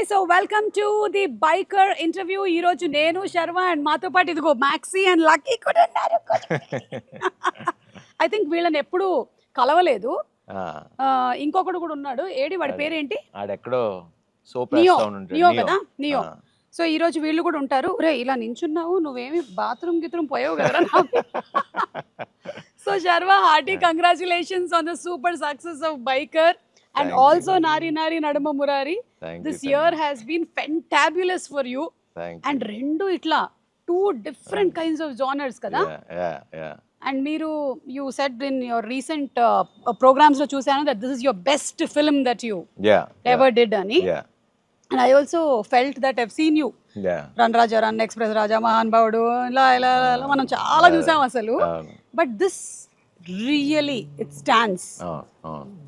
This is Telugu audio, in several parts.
So welcome to the biker interview. ఈ రోజు నేను శర్వ అండ్ మాతో పాటు ఇదిగో మ్యాక్సీ అండ్ లక్కీ కూడా ఉన్నారు. ఐ థింక్ వీళ్ళని ఎప్పుడు కలవలేదు. ఇంకొకడు కూడా ఉన్నాడు. ఏడి వాడి పేరేంటి? ఆడెక్కడో నియో. నియో కదా, నియో. సో ఈ రోజు వీళ్ళు కూడా ఉంటారు. రే ఇలా నించున్నావు, నువ్వేమి బాత్రూమ్ గిత్రూమ్ పోయావు కదా. So Sharwa, hearty congratulations on the super success of biker. And Thank also you. Nari Nari Nadama Murari. This year has been fantabulous for you. And rendu itla two different kinds of genres kada. Yeah. And Meeru, you said in your recent programs lo chusanu that this is your best film that you ever did ani. Yeah. And I also felt that I've seen you. Yeah. Run Raja, Run Express Raja, Mahan Baudu, la manam chaala chusam asalu. But this really, it stands.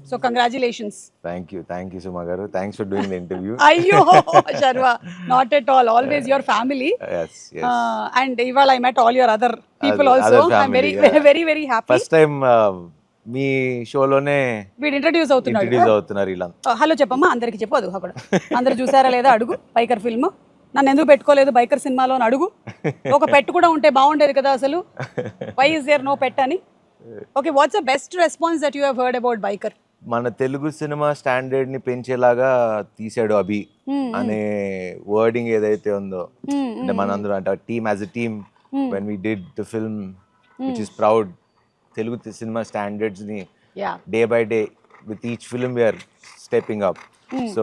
So congratulations. Thank you Suma garu. Thanks for doing the interview. Ayyo Sharva, not at all, always your family. Yes. And ival I met all your other people also. I'm very happy. First time మీ షోలోనే వీడు ఇంట్రడ్యూస్ అవుతున్నారు ఇలా. హలో చెప్పమ్మా, అందరికి చెప్పదు అక్కడ. అందరు చూసారా లేదా అడుగు. బైకర్ ఫిల్మ్ నన్ను ఎందుకు పెట్టుకోలేదు బైకర్ సినిమాలో అని అడుగు. ఒక పెట్ కూడా ఉంటే బాగుండేది కదా అసలు. వై ఇస్ దేర్ నో పెట్ అని. Okay, what's the best response that you have heard about biker? మన తెలుగు సినిమా స్టాండర్డ్ ని పెంచేలాగా తీసాడు అభి అనే వర్డింగ్ ఏదైతే ఉందో, అంటే మనందరం అంటే team as a team when we did the film which is proud, Telugu సినిమా స్టాండర్డ్స్ ని day by day with each film we are stepping up. So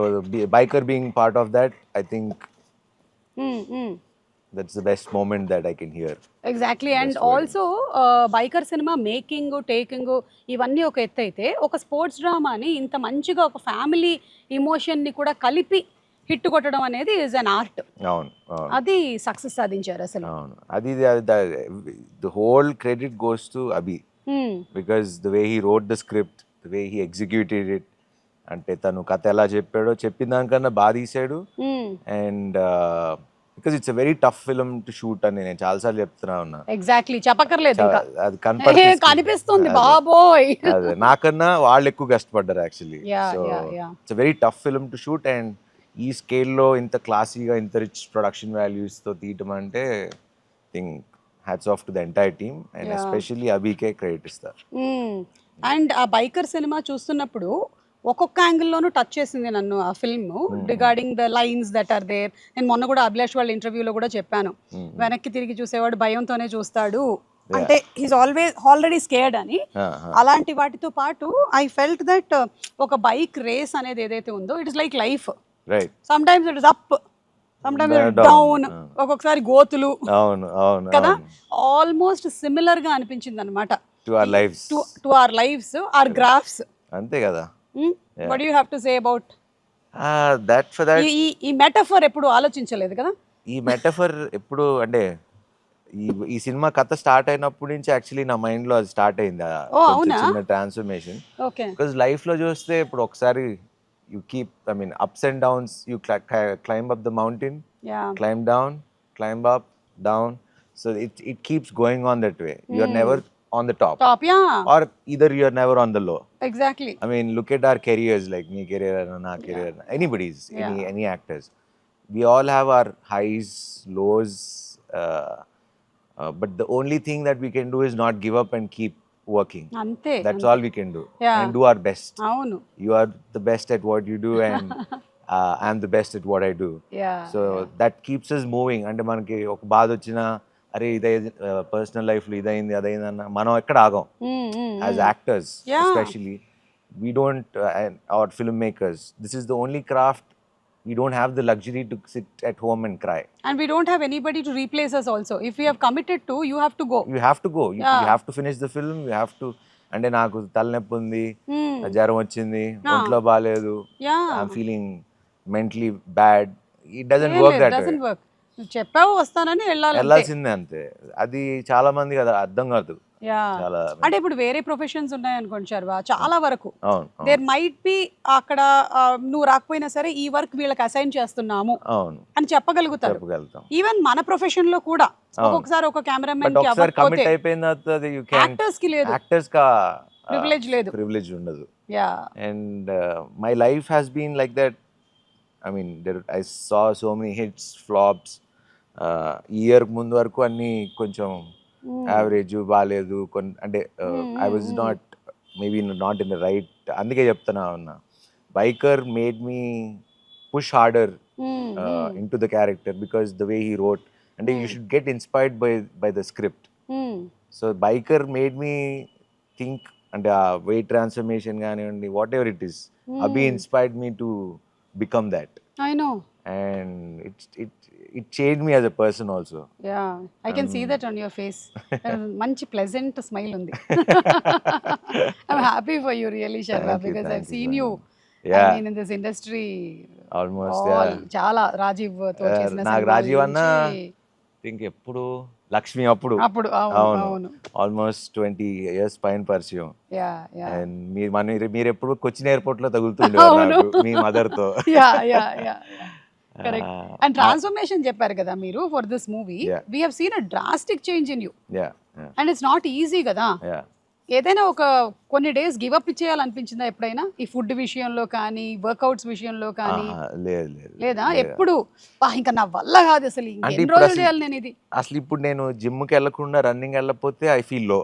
biker being part of that, I think that's the best moment that I can hear. Exactly. And also biker cinema making, taking ఇవన్నీ ఒక ఎత్తు అయితే, ఒక స్పోర్ట్స్ డ్రామాని ఇంత మంచిగా ఒక ఫ్యామిలీ ఇమోషన్ ని కూడా కలిపి హిట్ కొట్టడం అనేది ఇస్ అన్ ఆర్ట్. అవును, అది సక్సెస్ సాధించారు అసలు. అవును, అది the whole credit goes to Abhi because the way he wrote the script, the way he executed it, అంటే తను కథ ఎలా చెప్పాడో చెప్పిన దానికన్నా బాగా తీసాడు. And because it's a very tough film to shoot అని నేను చాలాసార్లు చెప్తున్నా ఉన్నా. ఎగ్జాక్ట్లీ, చెప్పక్కర్లేదు, అది కనిపిస్తుంది బాబోయ్. అదే నాకన్నా వాళ్ళు ఎక్కువ కష్టపడ్డారు actually. So it's very tough film to shoot. And ఈ స్కేల్లో ఇంత క్లాసీగా, ఇంత రిచ్ ప్రొడక్షన్ వాల్యూస్ తో తీయటం అంటే think hats off to the entire team and especially అభికే క్రెడిట్ ఇస్తారు. అండ్ ఆ బైకర్ సినిమా చూస్తున్నప్పుడు ఒక్కొక్క యాంగిల్లోనూ టచ్ చేసింది నన్ను ఆ film, regarding the lines that are there. నేను మొన్న కూడా అభిలాష్ వాళ్ళ ఇంటర్వ్యూలో కూడా చెప్పాను, వెనక్కి తిరిగి చూసేవాడు భయంతోనే చూస్తాడు, అంటే హీస్ ఆల్రెడీ స్కేర్డ్ అని. అలాంటి వాటితో పాటు ఐ ఫెల్ట్ దట్ ఒక బైక్ రేస్ అనేది ఏదైతే ఉందో, it is like life. Sometimes it is up, sometimes it is down, ఒక్కొక్కసారి గోతులు కదా. ఆల్మోస్ట్ సిమిలర్ గా అనిపించింది అనమాట to our lifes, our graphs. అంతే కదా. What do you have to say about that? For that, ఈ మెటఫర్ ఎప్పుడు ఆలోచించలేదు కదా. ఈ మెటఫర్ ఎప్పుడు అంటే ఈ సినిమా కథ స్టార్ట్ అయినప్పటి నుంచి యాక్చువల్లీ నా మైండ్ లో అది స్టార్ట్ అయింది, చిన్న ట్రాన్స్ఫర్మేషన్. బికాజ్ లైఫ్ లో చూస్తే ఇప్పుడు ఒకసారి you keep, I mean ups and downs, you climb up the mountain, climb down, climb up, down. So it keeps going on that way. You are never on the top, or either you are never on the low. Exactly. I mean, look at our careers, like me career and na career, anybody's, any actors. We all have our highs, lows, but the only thing that we can do is not give up and keep working. Ante, that's all we can do. And do our best. Avunu, you are the best at what you do and I'm the best at what I do. So that keeps us moving. Ante manaki oka baad ochina, అరే ఇదే పర్సనల్ లైఫ్ లో ఇదైంది అదైందన్న మనం ఎక్కడ ఆగం. As actors especially we don't, hour film makers, this is the only craft. We don't have the luxury to sit at home and cry. And we don't have anybody to replace us also. If we have committed to, you have to go. You have to go. You have to finish the film. You have to. అంటే నాకు తలనొప్పి ఉంది, జ్వరం వచ్చింది, ఒంట్లో బాగాలేదు, I'm feeling mentally bad. It doesn't work that way. It doesn't work. చెప్పావు వస్తానని వెళ్ళాల్సిందే అంతే. అది చాలా మంది కదా అర్థం కాదు. అంటే ఇప్పుడు వేరే ప్రొఫెషన్స్ ఉన్నాయనుకోండి శర్వ, చాలా వరకు దేర్ మైట్ బి అక్కడ నువ్వు రాకపోయినా సరే ఈ వర్క్ వీళ్ళకి అసైన్ చేస్తున్నాము అని చెప్పగలుగుతారు. ఈవెన్ మన ప్రొఫెషన్ లో కూడా ఒక్కొక్కసారి ఒక కెమెరామెన్ కి కమిట్ అయిపోయిన యాక్టర్స్ కి లేదు, ప్రివిలేజ్ లేదు, ప్రివిలేజ్ ఉండదు. And my life has been like that I mean I saw so many hits flops. Year ముందు వరకు అన్నీ కొంచెం యావరేజ్ బాగాలేదు అంటే I was not maybe not in the right. అందుకే చెప్తున్నా ఉన్నా Biker made me push harder into the character because the way he wrote and you should get inspired by the script. So biker made me think and weight transformation ganiyandi whatever it is Abhi inspired me to become that. I know. And it changed me as a person also. Yeah, I can see that on your face. Manchi pleasant smile undi. I'm happy for you really, Sharva, because I've seen you. Yeah. I mean, in this industry, almost చాలా రాజీవ్ తో చేసిన నాకు రాజీవ్ అన్న థింక్ ఎప్పుడు లక్ష్మి అప్పుడు అవును ఆల్మోస్ట్ 20 years పైన పరిచయం. యా అండ్ మీరు ఎప్పుడు కొచ్చిన్ ఎయిర్పోర్ట్ లో తగులుతుండేవారు నాకు మీ మదర్ తో. కరెక్ట్. అండ్ ట్రాన్స్ఫర్మేషన్ చెప్పారు కదా మీరు for this movie. We have seen a drastic change in you. And it's not easy కదా. ఏదైనా ఒక కొన్ని డేస్ గివ్ అప్ ఇచ్చేయాలనిపించిందా ఎప్పుడైనా ఈ ఫుడ్ విషయంలో కానీ వర్కౌట్స్ విషయంలో కానీ? లేదా ఎప్పుడు ఇంకా నా వల్ల కాదు అసలు ఎన్ని రోజులు చేయాలి నేను ఇది అసలు. ఇప్పుడు నేను జిమ్ కి వెళ్ళకుండా రన్నింగ్ వెళ్ళకపోతే ఐ ఫీల్ లో.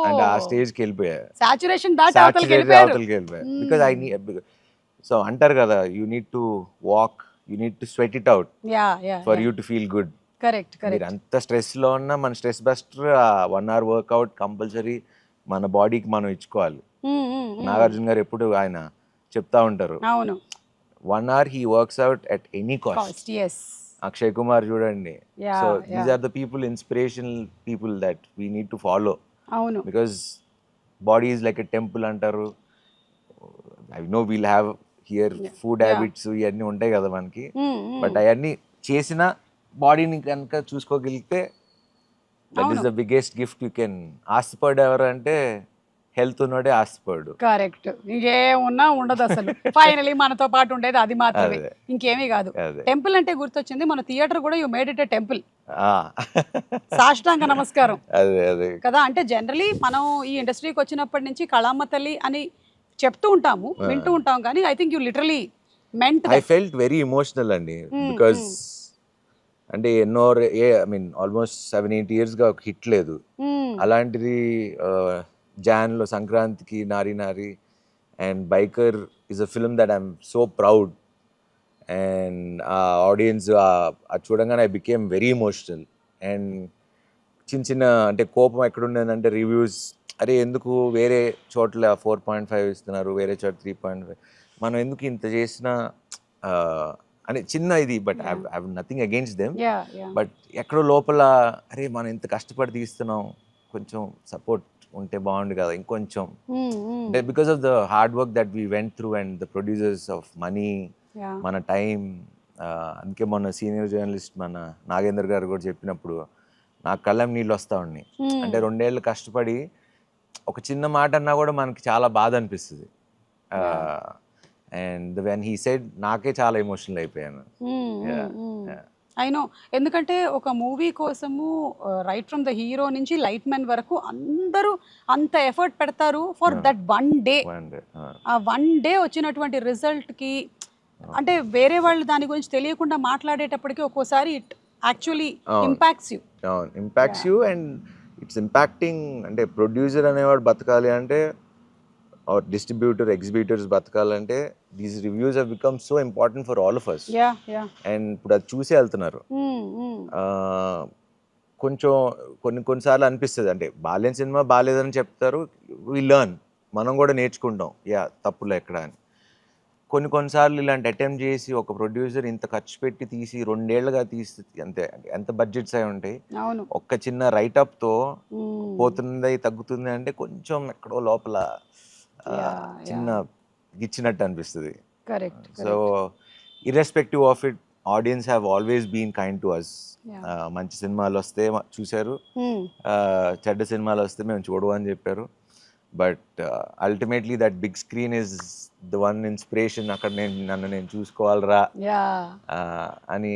అండ్ ఆ స్టేజ్ కి వెళ్ళిపోయా. సాచురేషన్ దాటి అవతలకి వెళ్ళిపోయా. Because I need. సో అంటారు కదా you need to walk, you need to sweat it out for you to feel good. Correct. మీరు అంత స్ట్రెస్ లో ఉన్నా మన stress buster 1 hour workout compulsory మన బాడీకి మనం ఇచ్చుకోవాలి. నాగార్జున గారు ఎప్పుడు ఆయన చెప్తా ఉంటారు, అవును, 1 hour he works out at any cost. Yes. Akshay Kumar చూడండి. So these are the people, inspirational people that we need to follow. అవును. Because body is like a temple అంటారు. I know we'll have here food habits ఇవన్నీ ఉంటాయి కదా మనకి. బట్ అవన్నీ చేసిన బాడీని కనుక చూసుకోగలిగితే that is the biggest gift you can. ఆశపడు ఎవరు అంటే హెల్త్ ఉన్నాడే ఆశపడు. కరెక్ట్. ఇంకేమున్నా ఉండదు అసలు. ఫైనలీ మనతో పాటు ఉండేది అది మాత్రమే, ఇంకేమీ కాదు. టెంపుల్ అంటే గుర్తొచ్చింది, మన థియేటర్ కూడా you made it a temple. సాష్టాంగ నమస్కారం. అదే కదా. అంటే జనరలీ మనం ఈ ఇండస్ట్రీకి వచ్చినప్పటి నుంచి కళామ్మ తల్లి అని చెప్తూ ఉంటాము, వింటూ ఉంటాం, కానీ I think you literally meant. I felt very emotional అండి. బికాజ్ అంటే ఎన్నో ఐ మీన్ ఆల్మోస్ట్ 7-8 yearsగా ఒక హిట్ లేదు. అలాంటిది జాన్లో సంక్రాంతికి నారి నారి and biker is a film that I'm so proud. And ఆ ఆడియన్స్ చూడంగానే I became very emotional. And చిన్న అంటే కోపం ఎక్కడుండేదంటే రివ్యూస్, అరే ఎందుకు వేరే చోట్ల 4.5 ఇస్తున్నారు, వేరే చోట 3.5, మనం ఎందుకు ఇంత చేసినా అని చిన్న ఇది. But I have nothing against them. But ఎక్కడో లోపల అరే మనం ఇంత కష్టపడి తీస్తున్నాం, కొంచెం సపోర్ట్ ఉంటే బాగుండు కదా ఇంకొంచెం. అంటే because of the hard work that we went through and the producers of money, మన టైం. అందుకే మొన్న సీనియర్ జర్నలిస్ట్ మన నాగేందర్ గారు కూడా చెప్పినప్పుడు నాకు కళ్ళం నీళ్ళు వస్తా ఉన్నాయి. అంటే 2 ఏళ్ళు కష్టపడి ఒక చిన్న మాట అన్నా కూడా మనకి చాలా బాధ అనిపిస్తుంది. అండ్ వెన్ హీ సెడ్ నాకే చాలా ఎమోషనల్ అయిపోయాను. I know. ఎందుకంటే ఒక మూవీ కోసము రైట్ ఫ్రమ్ ద హీరో నుంచి లైట్ మ్యాన్ వరకు అందరూ అంత ఎఫర్ట్ పెడతారు ఫర్ దట్ 1 day. ఆ 1 day వచ్చినటువంటి రిజల్ట్కి అంటే వేరే వాళ్ళు దాని గురించి తెలియకుండా మాట్లాడేటప్పటికి ఒక్కోసారి it actually impacts you. Impacts you and it's impacting. అంటే ప్రొడ్యూసర్ అనేవాడు బతకాలి అంటే, or distributor, exhibitors బతకాలంటే these reviews have become so important for all of us. And ఇప్పుడు అది చూసి వెళ్తున్నారు. కొంచెం కొన్నిసార్లు అనిపిస్తుంది అంటే బాలేని సినిమా బాలేదని చెప్తారు, వి లెర్న్, మనం కూడా నేర్చుకుంటాం తప్పులు ఎక్కడ అని. కొన్నిసార్లు ఇలాంటి అటెంప్ట్ చేసి ఒక ప్రొడ్యూసర్ ఇంత ఖర్చు పెట్టి తీసి 2 ఏళ్ళుగా తీసి ఎంత బడ్జెట్స్ అయి ఉంటాయి, ఒక్క చిన్న రైటప్తో పోతుంది తగ్గుతుంది అంటే కొంచెం ఎక్కడో లోపల చిన్న గిచ్చినట్టు అనిపిస్తుంది. So irrespective of it, audience have always been kind to us. మంచి సినిమాలు వస్తే చూశారు, చెడ్డ సినిమాలు వస్తే మేము చూడవు అని చెప్పారు. But ultimately that big screen is the one inspiration. అక్కడ నన్ను నేను చూసుకోవాలరా అని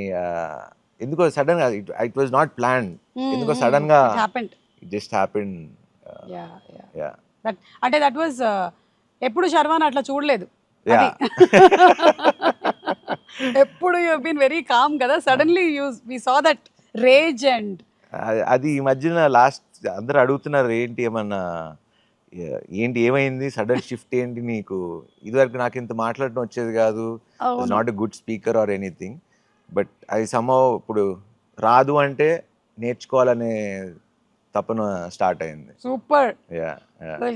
ఎందుకో సడన్ గా, ఇట్ వాజ్ నాట్ ప్లాన్, ఎందుకో సడన్ గా ఇట్ జస్ట్ హ్యాపెండ్. అంటే దట్ వాజ్ ఎప్పుడు శర్వాన్ అట్లా చూడలేదు. ఎప్పుడు యూ బీన్ వెరీ కామ్ కదా, suddenly we saw that rage and అది ఈ మధ్యన లాస్ట్ అందరూ అడుగుతున్నారు ఏంటి ఏమన్నా ఏంటి ఏమైంది సడన్ షిఫ్ట్ ఏంటి నీకు, ఇదివరకు నాకు ఇంత మాట్లాడటం వచ్చేది కాదు, not a good speaker or anything, but అది సమ్హౌ ఇప్పుడు రాదు అంటే నేర్చుకోవాలనే తపన స్టార్ట్ అయింది. Super, yeah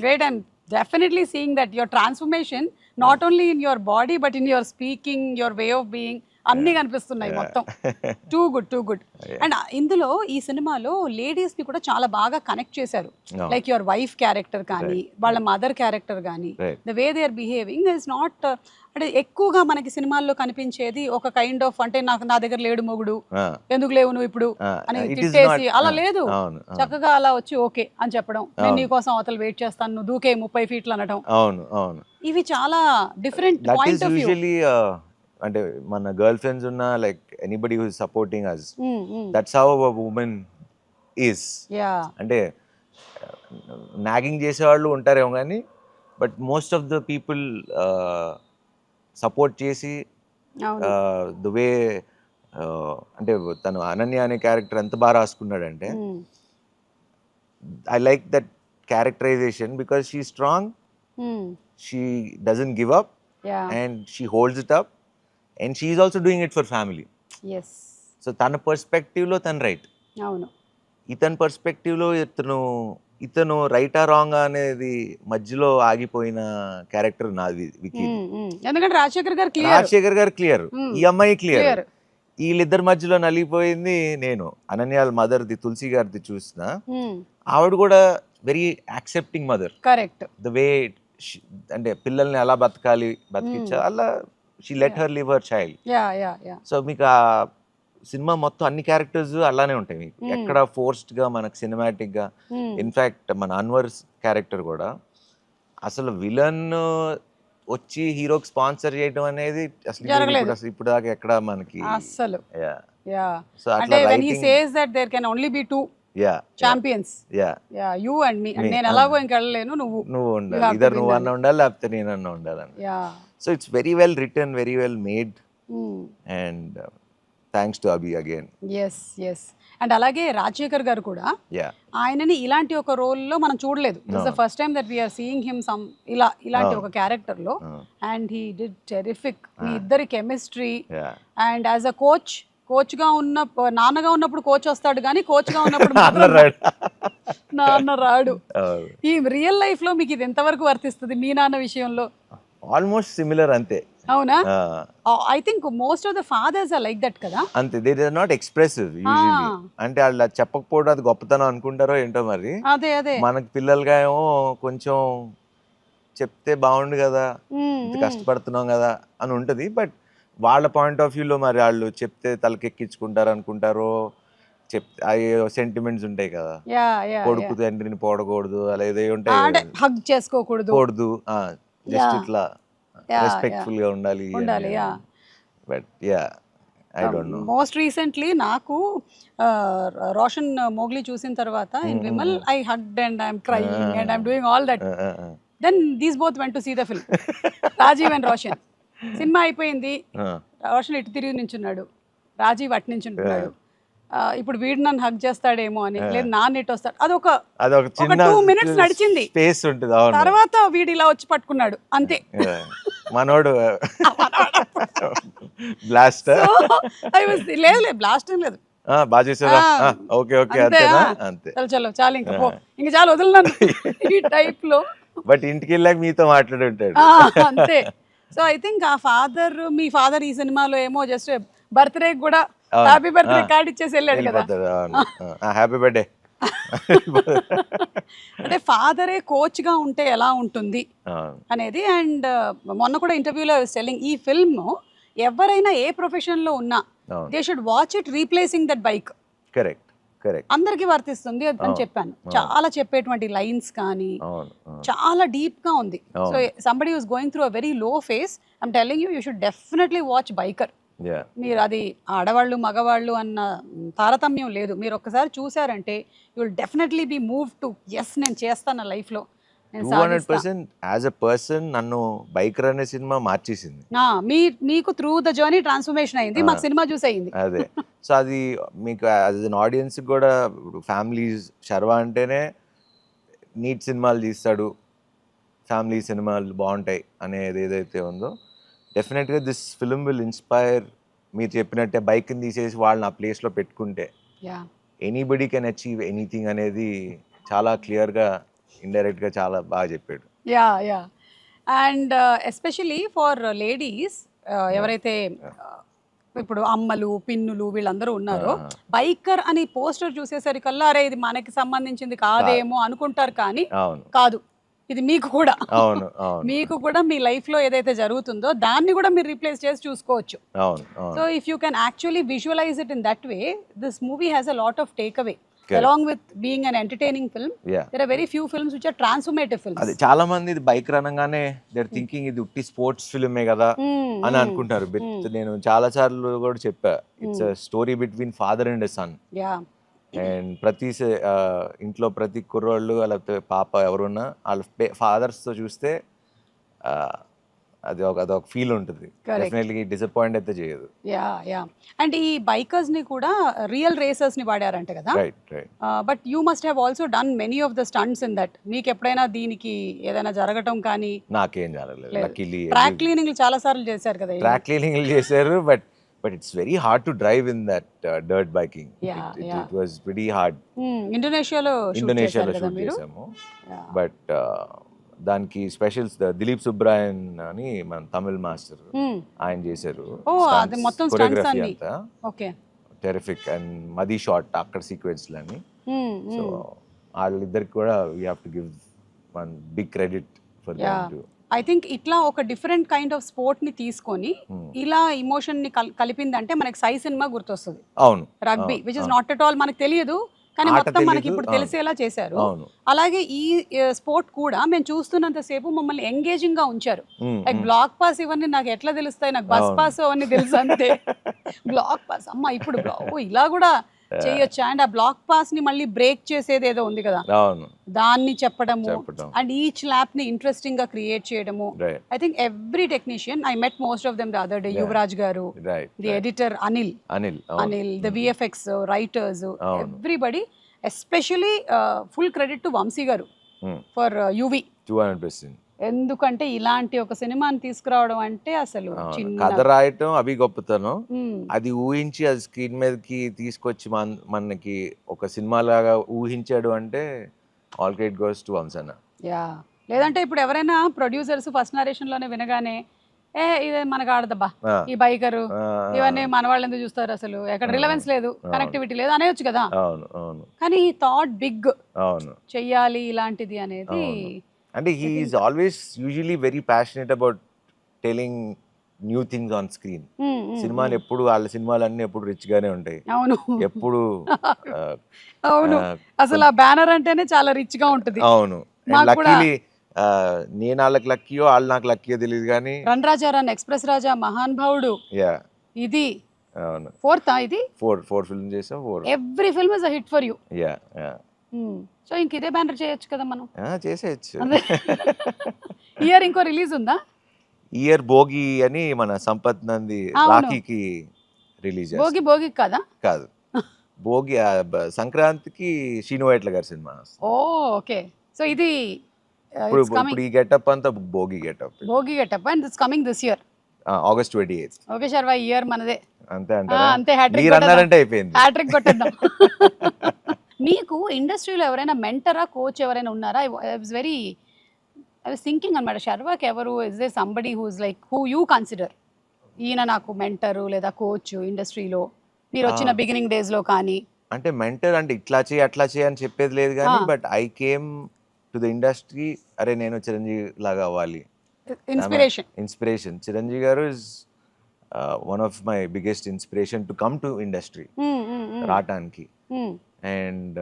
great. And definitely seeing that your transformation not only in your body but in your speaking, your way of being, అన్నీ కనిపిస్తున్నాయి మొత్తం. Too good. అండ్ ఇందులో ఈ సినిమాలో లేడీస్ ని కూడా చాలా బాగా కనెక్ట్ చేశారు. లైక్ యువర్ వైఫ్ క్యారెక్టర్ కానీ వాళ్ళ మదర్ క్యారెక్టర్ కానీ the way they are behaving is not, అంటే ఎక్కువగా మనకి సినిమాల్లో కనిపించేది ఒక కైండ్ ఆఫ్, అంటే నా దగ్గర లేడు మొగుడు, ఎందుకు లేవు నువ్వు ఇప్పుడు అని తిట్టేసి అలా లేదు, చక్కగా అలా వచ్చి ఓకే అని చెప్పడం, నేను నీకోసం అవతల వెయిట్ చేస్తాను, నువ్వు దూకే 30 ఫీట్లు అనడం, ఇవి చాలా డిఫరెంట్ పాయింట్ ఆఫ్ వ్యూ. అంటే మన గర్ల్ ఫ్రెండ్స్ ఉన్న like anybody who is supporting us, that's how a women is. అంటే నాగింగ్ చేసేవాళ్ళు ఉంటారేమో కానీ but most of the people support చేసి ద వే, అంటే తను అనన్య అనే క్యారెక్టర్ ఎంత బాగా రాసుకున్నాడంటే I like that characterization because she strong, she doesn't give up and she holds it up and she is also doing it for family. Yes. So tana perspective lo tan right, avunu itan perspective lo itanu right or wrong anedi మధ్యలో ఆగిపోయిన క్యారెక్టర్ నాది వికీ. ఎందుకంటే రాజశేఖర్ గారు క్లియర్, ఈ అమ్మాయి క్లియర్, వీళ్ళిద్దరి మధ్యలో నలిగిపోయింది నేను. అనన్యాల మదర్ది తులసి గారిది చూసిన ఆవిడ కూడా very accepting mother, correct, the way అంటే పిల్లల్ని ఎలా బతికించా అలా she let her live her child. So మీకు ఆ సినిమా మొత్తం అన్ని క్యారెక్టర్స్ అలానే ఉంటాయి మీకు, ఎక్కడ ఫోర్స్డ్ గా మనకు సినిమాటిక్ గా. ఇన్ఫాక్ట్ మన అన్వర్ క్యారెక్టర్ కూడా అసలు విలన్ వచ్చి హీరోకి స్పాన్సర్ చేయడం అనేది అసలు ఇప్పుడు దాకా ఎక్కడ మనకి అసలు. సో అట్లా when he says that there can only be two champions, you and me, and నేను ఎలాగో ఇంకెళ్ళలేను, నువ్వు ఉండాలి, ఇద్దరు నువ్వు అన్న ఉండాలి లేకపోతే నేనన్నా ఉండాలని. So it's very well written, very well made, and thanks to Abhi again. Yes. And అలాగే రాజశేఖర్ గారు కూడా ఆయనని ఇలాంటి ఒక రోల్ లో మనం చూడలేదు. This the first time that we are seeing him some ఇలాంటి ఒక క్యారెక్టర్ లో, అండ్ హీ డిడ్ టెరిఫిక్. మీ ఇద్దరి chemistry, and as a coach గా ఉన్న, నాన్నగా ఉన్నప్పుడు కోచ్ వస్తాడు కానీ కోచ్ గా ఉన్నప్పుడు నాన్న రాడు. ఈ రియల్ లైఫ్ లో మీకు ఇది ఎంతవరకు వర్తిస్తుంది మీ నాన్న విషయంలో? ఆల్మోస్ట్ సిమిలర్ అంతే. అవునా? I think most of the fathers are like that కదా. అంతే, they are not expressive usually. అంటే వాళ్ళు చెప్పకపోవడం అది గొప్పతనం అనుకుంటారో ఏంటో మరి. అదే మనకి పిల్లలుగా ఏమో కొంచెం చెప్తే బాగుండు కదా, కష్టపడుతున్నాం కదా అని ఉంటది. బట్ వాళ్ళ పాయింట్ ఆఫ్ వ్యూలో మరి వాళ్ళు చెప్తే తలకెక్కించుకుంటారు అనుకుంటారో, చెప్తే అవి సెంటిమెంట్స్ ఉంటాయి కదా, కొడుకు తండ్రిని పోడకూడదు అలా ఏదో ఉంటాయి, హగ్ చేసుకోకూడదు, జస్ట్ ఇట్లా రెస్పెక్ట్ఫుల్ గా ఉండాలి. But I don't know. Most recently నాకు రోషన్ మోగ్లీ చూసిన తర్వాత in Vimal I hugged and I am crying and I am doing all that. Then these both went to see the film, Rajeev and Roshan. సినిమా అయిపోయింది, రోషన్ ఇటు తిరిగి నించున్నాడు, రాజీవ్ అటు నించుంటున్నాడు. ఇప్పుడు వీడు నన్ను హగ్ చేస్తాడేమో అని, లేదు నాన్న ఇటు వస్తాడు, అదొక 2 minutes నడిచింది, తర్వాత వీడు ఇలా వచ్చి పట్టుకున్నాడు అంతే. మనోడు బ్లాస్ట్ లేదు బ్లాస్ట్ ఏం లేదు, చలో చాలు ఇంకా చాలు వదిలినాను ఈ టైప్ లో. బట్ ఇంటికి వెళ్ళాక మీతో మాట్లాడి ఉంటాడు అంతే. సో ఐ థింక్ ఆ ఫాదర్, మీ ఫాదర్ ఈ సినిమాలో ఏమో జస్ట్ బర్త్డే కూడా హ్యాపీ బర్త్డే కార్డ్ ఇచ్చేసి వెళ్ళాడు కదా, హ్యాపీ బర్త్డే. అంటే ఫాదరే కోచ్ గా ఉంటే ఎలా ఉంటుంది అనేది. అండ్ మొన్న కూడా ఇంటర్వ్యూలో సెల్లింగ్, ఈ ఫిల్మ్ ఎవరైనా ఏ ప్రొఫెషన్ లో ఉన్నా they should watch it replacing that bike. Correct, అందరికి వర్తిస్తుంది అని చెప్పాను. చాలా చెప్పేటువంటి లైన్స్ కానీ చాలా డీప్ గా ఉంది. So somebody was going through a very low face, I'm telling you should definitely watch biker. మీరు అది ఆడవాళ్ళు మగవాళ్ళు అన్న తారతమ్యం లేదు, మీరు ఒక్కసారి చూసారంటే you will definitely be move to yes నేను చేస్తాను లైఫ్లో నేను 200% యాజ్ అ పర్సన్ నన్ను బైకర్ అనే సినిమా మార్చేసింది. మీకు త్రూ ద జర్నీ ట్రాన్స్ఫర్మేషన్ అయింది, మాకు సినిమా చూసి అయింది. అదే సో అది మీకు యాజ్ అన్ ఆడియన్స్ కూడా ఫ్యామిలీస్ శర్వా అంటేనే నీట్ సినిమాలు తీస్తాడు, ఫ్యామిలీ సినిమాలు బాగుంటాయి అనేది ఏదైతే ఉందో డెఫినెట్గా దిస్ ఫిల్మ్ విల్ ఇన్స్పైర్. మీరు చెప్పినట్టే బైక్ని తీసేసి వాళ్ళని ఆ ప్లేస్లో పెట్టుకుంటే ఎనీబడి కెన్ అచీవ్ ఎనీథింగ్ అనేది చాలా క్లియర్గా ఇండైరెక్ట్గా చాలా బాగా చెప్పాడు. Yeah and especially for ladies ఎవరైతే ఇప్పుడు అమ్మలు పిన్నులు వీళ్ళందరూ ఉన్నారో బైకర్ అని పోస్టర్ చూసేసరికల్లా అరే ఇది మనకి సంబంధించింది కాదేమో అనుకుంటారు, కానీ కాదు, ఇది మీకు కూడా మీకు కూడా మీ లైఫ్ లో ఏదైతే జరుగుతుందో దాన్ని కూడా మీరు రీప్లేస్ చేసి చూసుకోవచ్చు. So if you can actually visualise it in that way, this movie has a lot of take away. Along with being an entertaining film, there are very few films which are transformative films. అది చాలా మంది ఇది బైక్ అనగానే దే ఆర్ థింకింగ్ ఇది ఉట్టి స్పోర్ట్స్ ఫిల్మే కదా అని అనుకుంటారు. నేను చాలా సార్లు కూడా చెప్పా, it's a story between father and son. And ప్రతి ఇంట్లో ప్రతి కుర్రోళ్ళు లేకపోతే పాప ఎవరున్నా వాళ్ళ ఫాదర్స్తో చూస్తే అదొక ఫీల్ ఉంటుంది, డెఫినెట్లీ డిసప్పాయింట్ అయితే చేయదు. యా అండ్ ఈ బైకర్స్ ని కూడా రియల్ రేసర్స్ ని వాడారంట కదా, but you must have also done many of the stunts in that. మీకు ఎప్పుడైనా దీనికి ఏదైనా జరగటం కానీ? నాకేం జరగలేదు. ట్రాక్ క్లీనింగ్ చాలా సార్లు చేశారు కదా? ట్రాక్ క్లీనింగ్ చేశారు, but it's very hard to drive in that dirt biking. It was pretty hard. ఇండోనేషియాలో షూట్ చేసాము, బట్ దానికి స్పెషల్స్ దిలీప్ సుబ్రాయన్ అని మన తమిళ్ మాస్టర్ ఆయన చేశారు కొరియోగ్రఫీ అంతా. టెరిఫిక్ అండ్ మది షాట్ అక్కడ సీక్వెన్స్లని. సో వాళ్ళిద్దరికి కూడా we have to give one big credit for them too. I think ఇట్లా ఒక డిఫరెంట్ కైండ్ ఆఫ్ స్పోర్ట్ ని తీసుకొని ఇలా ఇమోషన్ ని కలిపిందంటే మనకి సై సినిమా గుర్తొస్తుంది. అవును, rugby which is not at all మనకు తెలియదు, కానీ మొత్తం మనకి ఇప్పుడు తెలిసేలా చేశారు. అలాగే ఈ స్పోర్ట్ కూడా మేము చూస్తున్నంత సేపు మమ్మల్ని ఎంగేజింగ్ గా ఉంచారు. లైక్ బ్లాక్ పాస్ ఇవన్నీ నాకు ఎట్లా తెలుస్తాయి, నాకు బస్ పాస్ అవన్నీ తెలుసు అంతే. బ్లాక్ పాస్ అమ్మ ఇప్పుడు ఇలా కూడా చేయొచ్చా, అండ్ ఆ బ్లాక్ పాస్ ని మళ్ళీ బ్రేక్ చేసేది ఏదో ఉంది కదా, దాన్ని చెప్పడము అండ్ ఈచ్ ల్యాప్ ని ఇంట్రెస్టింగ్ గా క్రియేట్ చేయడము. I think every technician, I met most of them the other day, Yuvraj గారు, the editor Anil, the VFX writers, everybody, especially full credit to Vamsi గారు ఫర్ యువి. 200%. ఎందుకంటే ఇలాంటి ఒక సినిమాని తీసుకురావడం అంటే అసలు కథ రాయటం అవి గొప్పతనం, అది ఊహించి అది స్క్రీన్ మీదకి తీసుకొచ్చి మనకి ఒక సినిమా లాగా ఊహించాడు అంటే ఆల్ క్రెడిట్ గోస్ టు వంశన్న. లేదంటే ఇప్పుడు ఎవరైనా ప్రొడ్యూసర్స్ ఫస్ట్ నరేషన్ లోనే వినగానే ఇది మనకు ఆడదబ్బా ఈ బైకరు ఇవన్నీ మన వాళ్ళు ఎందుకు చూస్తారు, అసలు ఎక్కడ రిలవెన్స్ లేదు, కనెక్టివిటీ లేదు అనేవచ్చు కదా. కానీ ఈ థాట్ బిగ్ చెయ్యాలి ఇలాంటిది అనేది. అంటే he is always usually very passionate about telling new things on screen. సినిమాలు ఎప్పుడు వాళ్ళ సినిమాలన్నీ ఎప్పుడు రిచ్ గానే ఉంటాయి. అవును, ఎప్పుడు అవును, అసలు ఆ బ్యానర్ అంటేనే చాలా రిచ్ గా ఉంటుంది. అవును, లక్కీలీ నేను వాళ్ళకి లక్కీయో వాళ్ళు నాకు లక్కీయో తెలియదు కానీ రన్ రాజా రన్, ఎక్స్ప్రెస్ రాజా, మహాన్ భావుడు, ఇది అవును ఫోర్త్, ఇది ఫోర్ ఫిల్మ్ చేసాం. Every film is a hit for you. So ఇంక ఇదే బ్యానర్ చేయొచ్చు కదా మనం. చేసేయచ్చు. ఇయర్ ఇంకో రిలీజ్ ఉందా? ఇయర్ భోగి అని మన సంపత్ నంది రాఖీకి రిలీజ్. భోగి కదా? కాదు, భోగి సంక్రాంతికి శ్రీను వైట్ల గారి సినిమా. ఓకే, సో ఇది ఇప్పుడు ఈ గెటప్ అంతా Bhogi getup and it's coming this year August 28th. Okay Sharwa, year మనదే అంతే అంతే, అయిపోయింది, హ్యాట్రిక్ కొట్టేద్దాం. మీకు ఇండస్ట్రీలో ఎవరైనా మెంటరా, కోచ్ ఎవరైనా ఉన్నారా? ఐ వాజ్ థింకింగ్ అనమాట, శర్వాకి ఎవరు, is they somebody who is like who you consider, ఈయన నాకు మెంటరు లేదా కోచ్ ఇండస్ట్రీలో మీరు వచ్చిన బిగినింగ్ డేస్ లో? కానీ అంటే మెంటర్ అంటే ఇట్లా చేయి అట్లా చేయి అని చెప్పేది లేదు కానీ, but I came to the industry, అరే నేను చిరంజీవి లాగా అవ్వాలి, ఇన్స్పిరేషన్. చిరంజీవి గారు is one of my biggest inspiration to come to industry రావటానికి. అండ్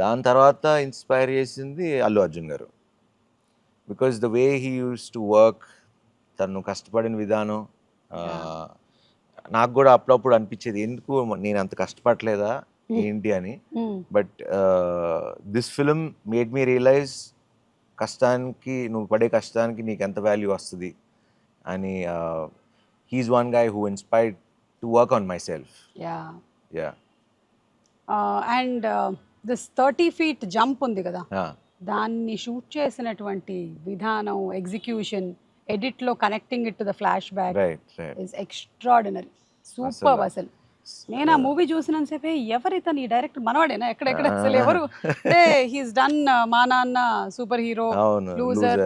దాని తర్వాత ఇన్స్పైర్ చేసింది అల్లు అర్జున్ గారు, because the way he use to work, తను కష్టపడిన విధానం. నాకు కూడా అప్పుడప్పుడు అనిపించేది ఎందుకు నేను అంత కష్టపడలేదా ఏంటి అని, but this film made me realise కష్టానికి నువ్వు పడే కష్టానికి నీకు ఎంత వాల్యూ వస్తుంది అని he's one guy who inspired to work on myself. Yeah and this 30 feet jump ఉంది కదా, దాన్ని షూట్ చేసినటువంటి విధానం, ఎగ్జిక్యూషన్, ఎడిట్లో connecting it to the flashback is extraordinary, super. అసలు నేను ఆ మూవీ చూసినంతసేపే ఎవరితను ఈ డైరెక్టర్ మనవాడేనా ఎక్కడెక్కడ అసలు ఎవరు అంటే హీస్ డన్ మా నాన్న, సూపర్ హీరో, లూజర్.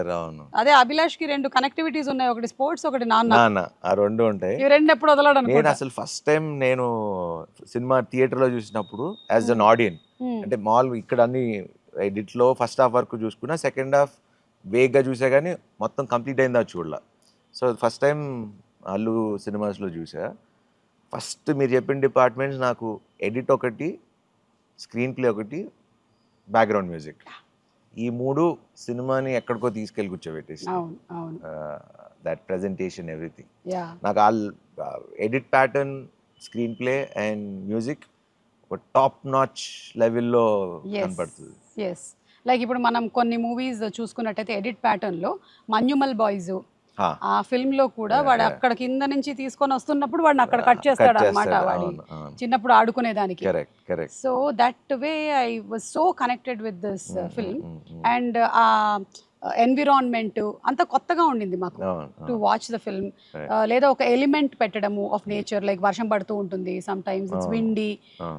అదే అభిలాష్ కి 2 కనెక్టివిటీస్ ఉన్నాయి, ఒకటి స్పోర్ట్స్, ఒకటి నాన్న. ఆ 2 ఉంటాయి. ఈ 2 ఎప్పుడు వదలడు నేను అసలు ఫస్ట్ టైం నేను సినిమా థియేటర్ లో చూసినప్పుడు యాజ్ అన్ ఆడియన్స్, అంటే మాల్ ఇక్కడ అన్ని ఎడిట్ లో ఫస్ట్ హాఫ్ వరకు చూసుకున్నా, సెకండ్ హాఫ్ వేగ్గా చూసా కానీ మొత్తం కంప్లీట్ అయిందా చూడలా. సో ఫస్ట్ టైం అల్లు సినిమాస్లో చూసా. ఫస్ట్ మీరు చెప్పిన డిపార్ట్మెంట్స్ నాకు ఎడిట్ ఒకటి, స్క్రీన్ ప్లే ఒకటి, బ్యాక్గ్రౌండ్ మ్యూజిక్, ఈ 3 సినిమాని ఎక్కడికో తీసుకెళ్ళి కూర్చోబెట్టేసి దట్ ప్రెజెంటేషన్ ఎవ్రీథింగ్. నాకు ఆ edit pattern, screen play and music ఒక టాప్ నాచ్ లెవెల్లో కనపడుతుంది. లైక్ ఇప్పుడు మనం కొన్ని మూవీస్ చూసుకున్నట్టయితే ఎడిట్ ప్యాటర్న్లో మన్యుమల్ బాయ్స్ ఆ ఫిల్మ్ లో కూడా వాడు అక్కడ కింద నుంచి తీసుకొని వస్తున్నప్పుడు వాడిని అక్కడ కట్ చేస్తాడు అనమాట, వాడి చిన్నప్పుడు ఆడుకునేదానికి. So that way I was so connected with this film. And ఆ ఎన్విరాన్మెంట్ అంత కొత్తగా ఉండింది మాకు టు వాచ్ ద ఫిల్మ్. లేదా ఒక ఎలిమెంట్ పెట్టడము ఆఫ్ నేచర్, లైక్ వర్షం పడుతూ ఉంటుంది, సమ్ టైమ్స్ ఇట్స్ విండీ,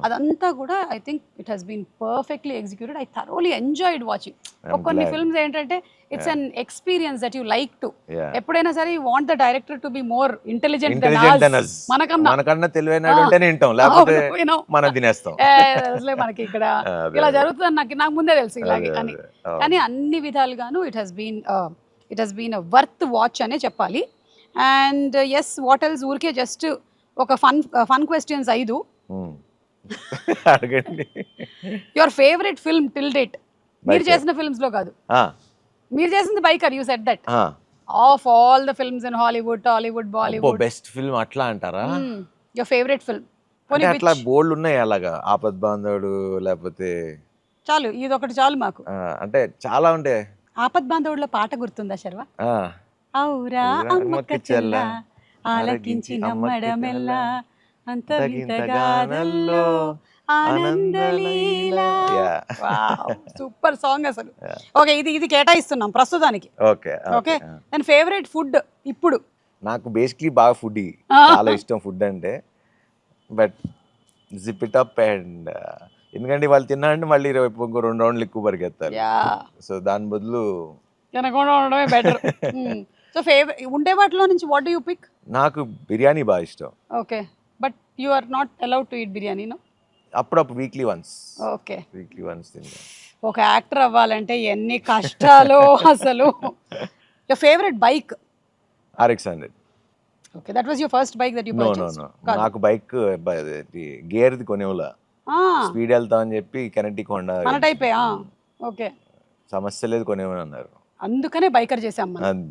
అదంతా కూడా I think it has been perfectly executed. I thoroughly enjoyed watching. కొన్ని ఫిల్మ్స్ ఏంటంటే it's an experience that you like to. ఎప్పుడైనా సరే you want the director to be more intelligent than us, మనకన్నా తెలివైనడు ఉంటేనే వింటాం, లేకపోతే మనం తినేస్తాం. మనకి ఇక్కడ ఇలా జరుగుతుంది నాకు ముందే తెలుసు ఇలాగే అని. కానీ అన్ని విధాలుగాను it has been a worth watch అనే చెప్పాలి. అండ్ ఎస్, వాట్ ఎల్స్, ఊరికే జస్ట్ ఒక ఫన్ క్వశ్చన్స్ 5 అడగండి. Your favourite film till date, మీరు చేసిన ఫిల్మ్స్ లో కాదు, మీరు చేసింది biker, you said that, of all the films in Hollywood, Tollywood, Bollywood. Best film అట్లా అంటారా? Your favourite film. అట్లా బోల్డ్ ఉన్నాయి అలాగా, ఆపద్ బాంధవుడు, లేకపోతే చాలు ఇది ఒకటి చాలు మాకు. అంటే చాలా ఉండే. ఆపద్ బాంధవుడులో పాట గుర్తుందా శర్వ? ఔరా అమ్మక్క చెల్ల ఆలకించి నమ్మడమెల్ల అంత వింతగానల్లో ఆనందలీలా. సూపర్ సాంగ్ అసలు. ఓకే, ఇది కేటాయిస్తున్నాం ప్రస్తుతానికి. ఓకే, అండ్ ఫేవరెట్ ఫుడ్ ఇప్పుడు? నాకు బేసిక్లీ బాగా ఫుడ్, చాలా ఇష్టం ఫుడ్ అంటే. But zip it up and ఎందుకంటే వాళ్ళు తిన్నారంటే మళ్ళీ ఇంకో 2 రౌండ్లు ఎక్కువ పరిగెత్తారు. సో దాని బదులు తినకుండా ఉండడమే బెటర్. సో ఫేవరెట్ ఉండే వాటిలో నుంచి వాట్ డు యు పిక్? నాకు బిర్యానీ బాగా ఇష్టం. Okay, but you are not allowed to eat biryani, no? అప్పుడప్పుడు weekly once. Okay, weekly once తింటాను. ఒక యాక్టర్ అవ్వాలంటే ఎన్ని కష్టాలు అసలు. Your favourite bike? RX 100. Okay, that was your first bike that you purchased? నాకు బైక్ గేర్ది కొనేవులా, స్పీడ్ వెళ్తా అని చెప్పి కెనెటిక్ హోండా మన టైపే. ఓకే, సమస్య లేదు కొనేమని అన్నారు, అందుకనే బైకర్ చేసాం మనం.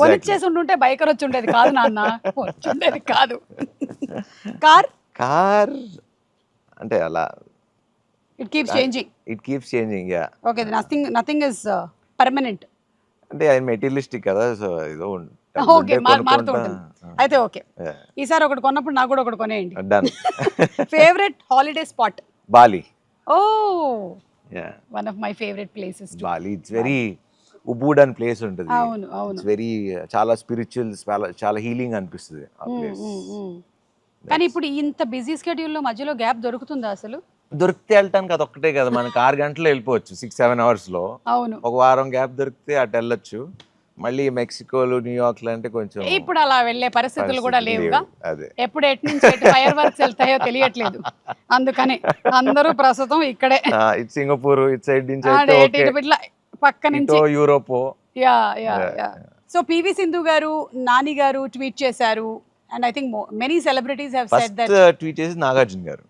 కొనిచ్చేసి ఉంటుంటే బైకర్ వచ్చి ఉండేది కాదు నాన్న, వచ్చి ఉండేది కాదు. కార్ అంటే అలా it keeps changing. Yeah. Okay, nothing is permanent. అంటే అది మెటీరియలిస్టిక్ కదా, సో ఏదో ఓకే, మారుతూ ఉంటుంది. అయితే ఓకే, ఈసారి ఒకటి కొన్నప్పుడు నాకు కూడా ఒకటి కొనేయండి. Favourite holiday spot? Bali. Oh, one of my favourite places Bali. It's very ఉబూడన్ ప్లేస్ ఉంటుంది. అవును అవును, ఇట్స్ వెరీ చాలా స్పిరిచువల్, చాలా హీలింగ్ అనిపిస్తుంది ఆ ప్లేస్. కానీ ఇప్పుడు ఇంత బిజీ స్కెడ్యూల్లో మధ్యలో గ్యాప్ దొరుకుతుందా అసలు? దొరికితే వెళ్ళటానికి అది ఒక్కటే కదా, మనకి 6 గంటలు వెళ్ళిపోవచ్చు 6-7 hours లో. అవును, ఒక వారం గ్యాప్ దొరికితే అటు వెళ్ళొచ్చు. మళ్ళీ మెక్సికోలు, న్యూయార్క్ అంటే కొంచెం ఇప్పుడు అలా వెళ్ళే పరిస్థితులు కూడా లేవుగా. ఎప్పుడు ఎటు నుంచి ఫైర్ వర్క్స్ వెళ్తాయో తెలియట్లేదు, అందుకని అందరూ ప్రస్తుతం ఇక్కడే. ఇటు సింగపూర్, ఇటు సైడ్ నుంచి పక్క నుంచి Europe. Yeah yeah yeah. So PV Sindhu గారు, నాని గారు ట్వీట్ చేశారు. And I think many celebrities have said that. Tweet చేసి నాగార్జున గారు.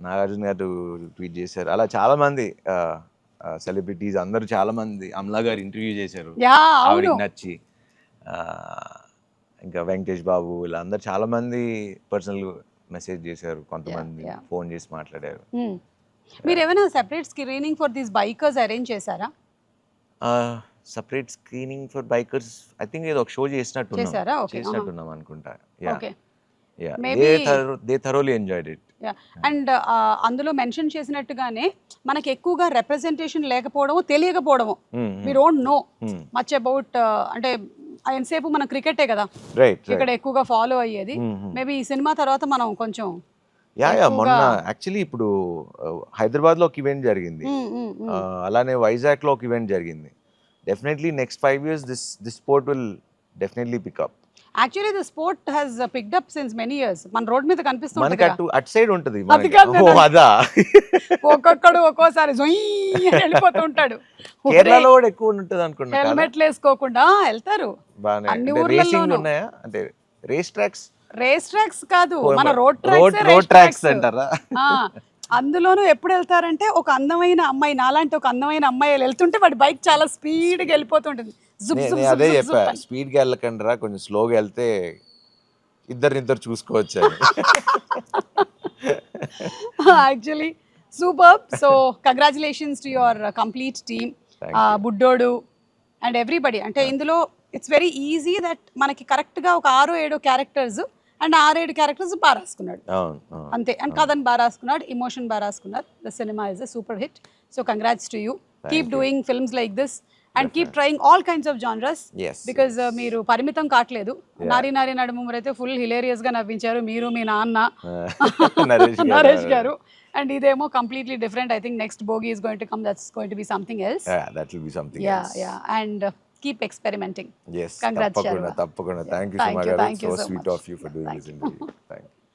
నాగార్జున గారు ట్వీట్ చేశారు. అలా చాలా మంది సెలబ్రిటీస్ అందరూ చాలా మంది. అమలా గారు ఇంటర్వ్యూ చేశారు, ఆవిడకి నచ్చి. ఇంకా వెంకటేష్ బాబు, ఇలా అందరు చాలా మంది పర్సనల్ మెసేజ్ చేశారు, కొంతమంది ఫోన్ చేసి మాట్లాడారు. మీరు ఏమైనా separate screening for these bikers arrange చేశారా? Separate screening for bikers I think ఏదో ఒక షో చేసినట్టున్నాం చేశారా? Okay. చేసినట్టున్నాం అనుకుంటా. Yeah okay. Yeah Maybe- they thoroughly enjoyed it. And అందులో మెన్షన్ చేసినట్టుగానే మనకి ఎక్కువగా రిప్రజెంటేషన్ లేకపోవడము తెలియకపోవడము we don't know much about అంటే ఎంతసేపు మన క్రికెటే కదా రైట్ ఇక్కడ ఎక్కువగా ఫాలో అయ్యేది. మేబీ ఈ సినిమా తర్వాత మనం కొంచెం యా మొన్న యాక్చువల్లీ ఇప్పుడు హైదరాబాద్ లో ఒక ఈవెంట్ జరిగింది, అలానే వైజాగ్ లో ఒక ఈవెంట్ జరిగింది. Definitely next 5 years this sport will definitely pick up. Actually the sport has picked up since many years. మన రోడ్ మీద మనకి కనిపిస్తుంది అటు సైడ్ ఉంటది అది కాదు ఓ అదా ఒక్కొక్కడు ఒక్కోసారి జొయ్ అని వెళ్ళిపోతూ ఉంటాడు. కేరళలో కూడా ఎక్కువ ఉంటది అనుకుంటా. హెల్మెట్లు వేసుకోకుండా వెళ్తారు బానే అన్ని రేసింగ్ ఊర్లలోనూ. ఉన్నాయా అంటే రేస్ ట్రాక్స్ రేస్ ట్రాక్స్ కాదు మన రోడ్ రోడ్ ట్రాక్స్ అంటారా? అందులోనూ ఎప్పుడు వెళ్తారంటే ఒక అందమైన అమ్మాయి నాలాంటి ఒక అందమైన అమ్మాయి వెళ్తుంటే వాడి బైక్ చాలా స్పీడ్గా వెళ్ళిపోతుంటుంది. జుప్ జుప్ నేను అదే జుప్ చెప్పా, జుప్ అని. స్పీడ్ గా వెళ్ళకండి రా, కొంచెం స్లోగా వెళ్తే ఇద్దరు చూసుకోవచ్చు అని. Actually super. So congratulations to your complete team, బుడ్డోడు అండ్ ఎవ్రీబడి. అంటే ఇందులో ఇట్స్ వెరీ ఈజీ దట్ మనకి కరెక్ట్గా ఒక 6-7 క్యారెక్టర్స్ అండ్ 6-7 క్యారెక్టర్స్ బాగా రాసుకున్నాడు అంతే. అండ్ కథన్ బాగా రాసుకున్నాడు, ఇమోషన్ బాగా రాసుకున్నారు. The cinema is a super hit. So congrats to you. Keep doing films like this and keep trying all kinds of genres because మీరు పరిమితం కావట్లేదు. నారీ నారీ నడుముమూరి అయితే ఫుల్ హిలేరియస్ గా నవ్వించారు మీరు, మీ నాన్న నరేష్ గారు. అండ్ ఇదేమో completely different. I think next bogie is going to come, that's going to be something else. That will be something yeah else. Yeah and keep experimenting. Yes, Congrats, తప్పకుండా Sharma. తప్పకుండా. Yeah. Thank you Thank Suma you, garu. thank you So so sweet much. of you for doing Thank this you. interview. Thank you.